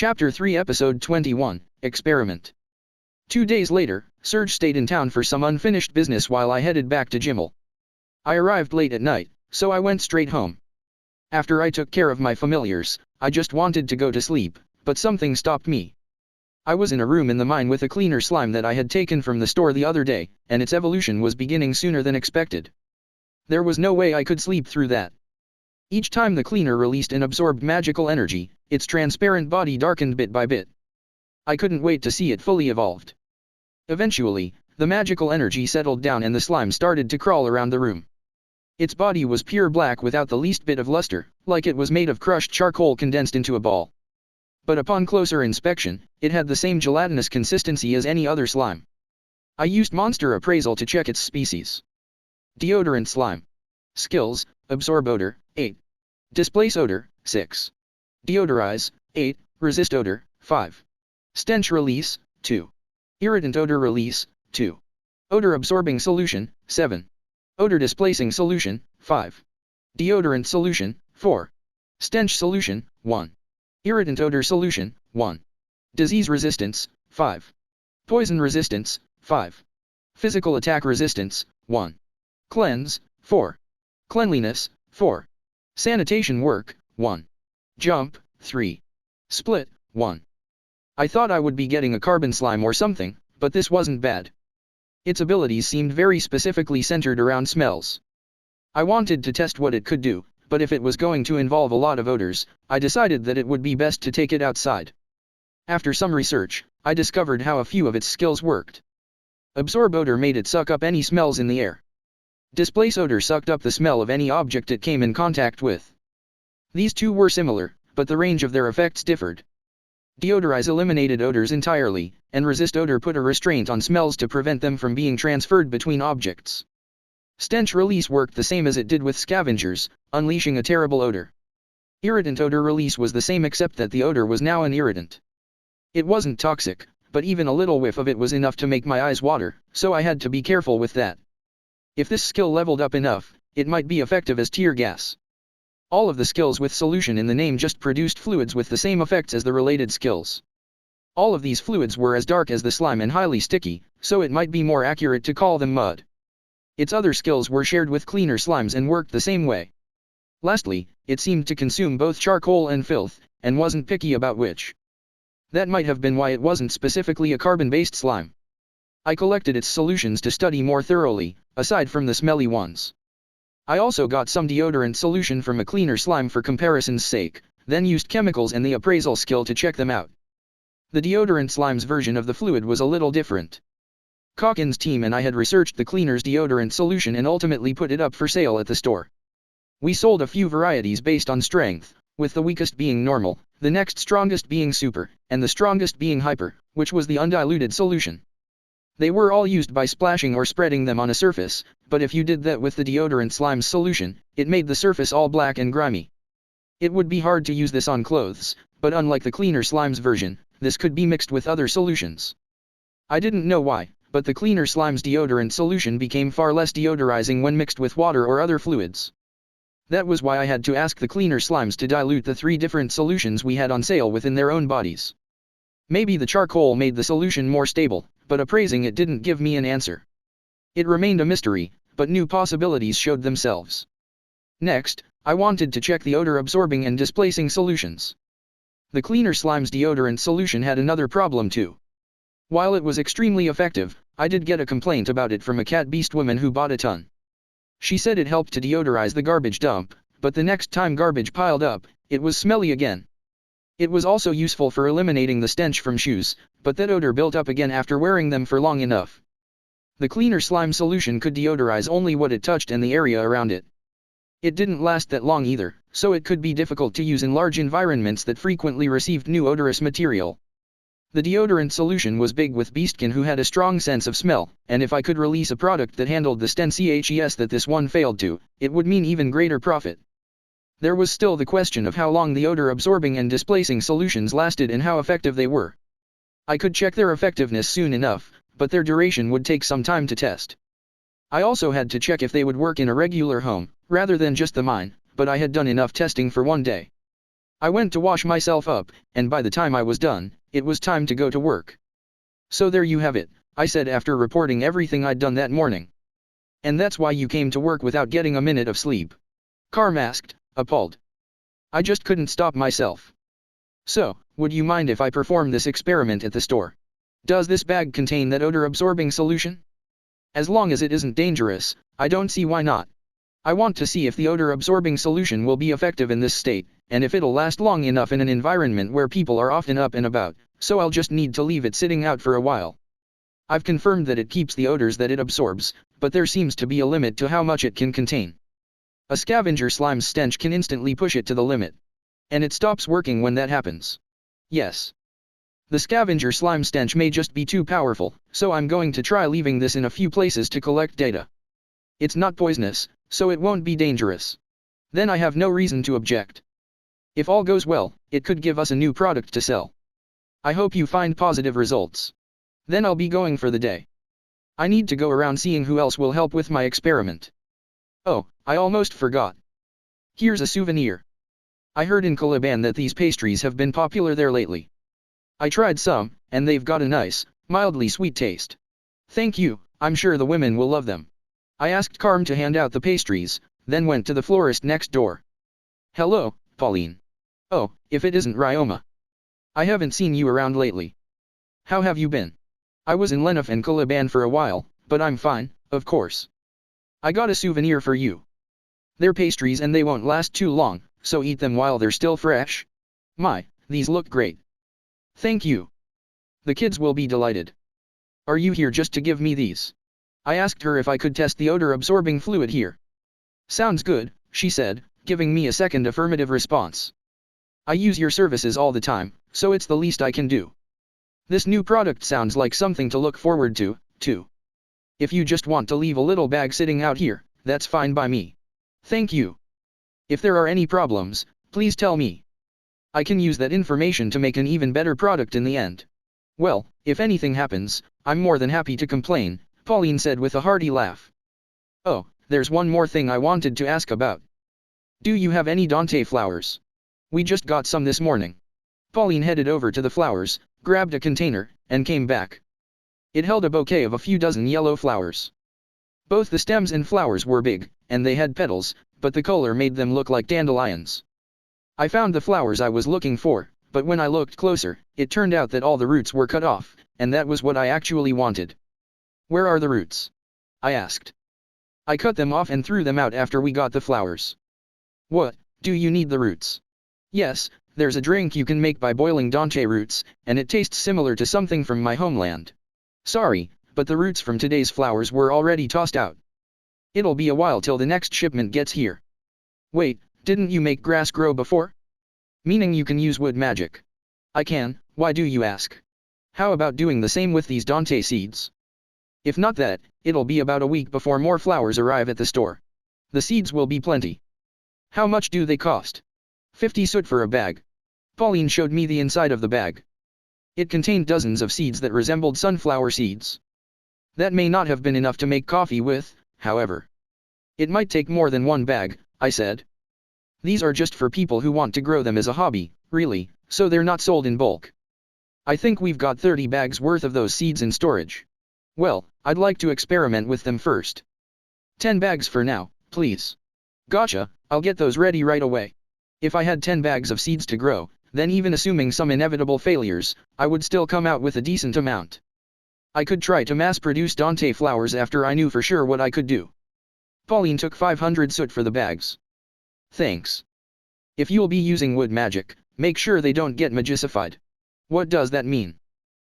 Chapter 3 Episode 21, Experiment. 2 days later, Serge stayed in town for some unfinished business while I headed back to Jimmel. I arrived late at night, so I went straight home. After I took care of my familiars, I just wanted to go to sleep, but something stopped me. I was in a room in the mine with a cleaner slime that I had taken from the store the other day, and its evolution was beginning sooner than expected. There was no way I could sleep through that. Each time the cleaner released and absorbed magical energy, its transparent body darkened bit by bit. I couldn't wait to see it fully evolved. Eventually, the magical energy settled down and the slime started to crawl around the room. Its body was pure black without the least bit of luster, like it was made of crushed charcoal condensed into a ball. But upon closer inspection, it had the same gelatinous consistency as any other slime. I used monster appraisal to check its species. Deodorant slime. Skills: absorb odor, 8. Displace odor, 6. Deodorize, 8. Resist odor, 5. Stench release, 2. Irritant odor release, 2. Odor absorbing solution, 7. Odor displacing solution, 5. Deodorant solution, 4. Stench solution, 1. Irritant odor solution, 1. Disease resistance, 5. Poison resistance, 5. Physical attack resistance, 1. Cleanse, 4. Cleanliness, 4. Sanitation work, 1. Jump, 3. Split, 1. I thought I would be getting a carbon slime or something, but this wasn't bad. Its abilities seemed very specifically centered around smells. I wanted to test what it could do, but if it was going to involve a lot of odors, I decided that it would be best to take it outside. After some research, I discovered how a few of its skills worked. Absorb odor made it suck up any smells in the air. Displace odor sucked up the smell of any object it came in contact with. These two were similar, but the range of their effects differed. Deodorize eliminated odors entirely, and resist odor put a restraint on smells to prevent them from being transferred between objects. Stench release worked the same as it did with scavengers, unleashing a terrible odor. Irritant odor release was the same except that the odor was now an irritant. It wasn't toxic, but even a little whiff of it was enough to make my eyes water, so I had to be careful with that. If this skill leveled up enough, it might be effective as tear gas. All of the skills with solution in the name just produced fluids with the same effects as the related skills. All of these fluids were as dark as the slime and highly sticky, so it might be more accurate to call them mud. Its other skills were shared with cleaner slimes and worked the same way. Lastly, it seemed to consume both charcoal and filth, and wasn't picky about which. That might have been why it wasn't specifically a carbon-based slime. I collected its solutions to study more thoroughly, aside from the smelly ones. I also got some deodorant solution from a cleaner slime for comparison's sake, then used chemicals and the appraisal skill to check them out. The deodorant slime's version of the fluid was a little different. Calkin's team and I had researched the cleaner's deodorant solution and ultimately put it up for sale at the store. We sold a few varieties based on strength, with the weakest being normal, the next strongest being super, and the strongest being hyper, which was the undiluted solution. They were all used by splashing or spreading them on a surface, but if you did that with the deodorant slime's solution, it made the surface all black and grimy. It would be hard to use this on clothes, but unlike the cleaner slime's version, this could be mixed with other solutions. I didn't know why, but the cleaner slime's deodorant solution became far less deodorizing when mixed with water or other fluids. That was why I had to ask the cleaner slimes to dilute the 3 different solutions we had on sale within their own bodies. Maybe the charcoal made the solution more stable, but appraising it didn't give me an answer. It remained a mystery, but new possibilities showed themselves. Next, I wanted to check the odor-absorbing and displacing solutions. The cleaner slime's deodorant solution had another problem too. While it was extremely effective, I did get a complaint about it from a cat beast woman who bought a ton. She said it helped to deodorize the garbage dump, but the next time garbage piled up, it was smelly again. It was also useful for eliminating the stench from shoes, but that odor built up again after wearing them for long enough. The cleaner slime solution could deodorize only what it touched and the area around it. It didn't last that long either, so it could be difficult to use in large environments that frequently received new odorous material. The deodorant solution was big with Beastkin who had a strong sense of smell, and if I could release a product that handled the stenches that this one failed to, it would mean even greater profit. There was still the question of how long the odor-absorbing and displacing solutions lasted and how effective they were. I could check their effectiveness soon enough, but their duration would take some time to test. I also had to check if they would work in a regular home, rather than just the mine, but I had done enough testing for one day. I went to wash myself up, and by the time I was done, it was time to go to work. So there you have it, I said after reporting everything I'd done that morning. And that's why you came to work without getting a minute of sleep? Carm asked, appalled. I just couldn't stop myself. So, would you mind if I perform this experiment at the store? Does this bag contain that odor-absorbing solution? As long as it isn't dangerous, I don't see why not. I want to see if the odor-absorbing solution will be effective in this state, and if it'll last long enough in an environment where people are often up and about, so I'll just need to leave it sitting out for a while. I've confirmed that it keeps the odors that it absorbs, but there seems to be a limit to how much it can contain. A scavenger slime's stench can instantly push it to the limit. And it stops working when that happens. Yes. The scavenger slime stench may just be too powerful, so I'm going to try leaving this in a few places to collect data. It's not poisonous, so it won't be dangerous. Then I have no reason to object. If all goes well, it could give us a new product to sell. I hope you find positive results. Then I'll be going for the day. I need to go around seeing who else will help with my experiment. Oh, I almost forgot. Here's a souvenir. I heard in Caliban that these pastries have been popular there lately. I tried some, and they've got a nice, mildly sweet taste. Thank you, I'm sure the women will love them. I asked Carm to hand out the pastries, then went to the florist next door. Hello, Pauline. Oh, if it isn't Ryoma. I haven't seen you around lately. How have you been? I was in Lenif and Caliban for a while, but I'm fine, of course. I got a souvenir for you. They're pastries and they won't last too long, so eat them while they're still fresh. My, these look great. Thank you. The kids will be delighted. Are you here just to give me these? I asked her if I could test the odor-absorbing fluid here. Sounds good, she said, giving me a second affirmative response. I use your services all the time, so it's the least I can do. This new product sounds like something to look forward to, too. If you just want to leave a little bag sitting out here, that's fine by me. Thank you. If there are any problems, please tell me. I can use that information to make an even better product in the end. Well, if anything happens, I'm more than happy to complain, Pauline said with a hearty laugh. Oh, there's one more thing I wanted to ask about. Do you have any Dante flowers? We just got some this morning. Pauline headed over to the flowers, grabbed a container, and came back. It held a bouquet of a few dozen yellow flowers. Both the stems and flowers were big, and they had petals, but the color made them look like dandelions. I found the flowers I was looking for, but when I looked closer, it turned out that all the roots were cut off, and that was what I actually wanted. Where are the roots? I asked. I cut them off and threw them out after we got the flowers. What, do you need the roots? Yes, there's a drink you can make by boiling Dante roots, and it tastes similar to something from my homeland. Sorry, but the roots from today's flowers were already tossed out. It'll be a while till the next shipment gets here. Wait, didn't you make grass grow before? Meaning you can use wood magic. I can, why do you ask? How about doing the same with these Dante seeds? If not that, it'll be about a week before more flowers arrive at the store. The seeds will be plenty. How much do they cost? 50 soot for a bag. Pauline showed me the inside of the bag. It contained dozens of seeds that resembled sunflower seeds. That may not have been enough to make coffee with, however. It might take more than one bag, I said. These are just for people who want to grow them as a hobby, really, so they're not sold in bulk. I think we've got 30 bags worth of those seeds in storage. Well, I'd like to experiment with them first. 10 bags for now, please. Gotcha, I'll get those ready right away. If I had 10 bags of seeds to grow, then even assuming some inevitable failures, I would still come out with a decent amount. I could try to mass-produce Dante flowers after I knew for sure what I could do. Pauline took 500 soot for the bags. Thanks. If you'll be using wood magic, make sure they don't get magicified. What does that mean?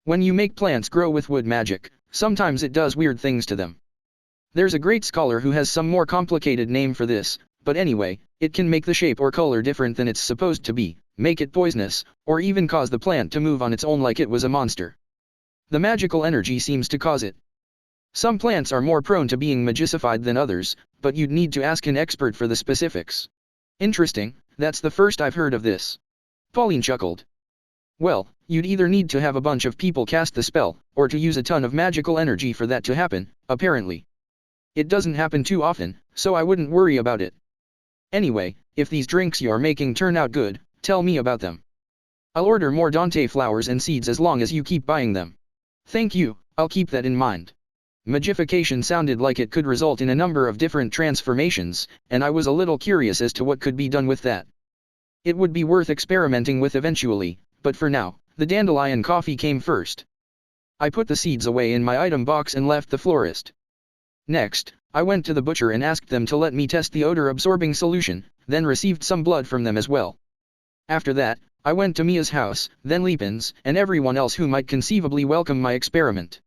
When you make plants grow with wood magic, sometimes it does weird things to them. There's a great scholar who has some more complicated name for this, but anyway, it can make the shape or color different than it's supposed to be, make it poisonous, or even cause the plant to move on its own like it was a monster. The magical energy seems to cause it. Some plants are more prone to being magicified than others, but you'd need to ask an expert for the specifics. Interesting, that's the first I've heard of this. Pauline chuckled. Well, you'd either need to have a bunch of people cast the spell, or to use a ton of magical energy for that to happen, apparently. It doesn't happen too often, so I wouldn't worry about it. Anyway, if these drinks you're making turn out good, Tell me about them. I'll order more Dante flowers and seeds as long as you keep buying them. Thank you, I'll keep that in mind. Magification sounded like it could result in a number of different transformations, and I was a little curious as to what could be done with that. It would be worth experimenting with eventually, but for now, the dandelion coffee came first. I put the seeds away in my item box and left the florist. Next, I went to the butcher and asked them to let me test the odor-absorbing solution, then received some blood from them as well. After that, I went to Mia's house, then Lipin's, and everyone else who might conceivably welcome my experiment.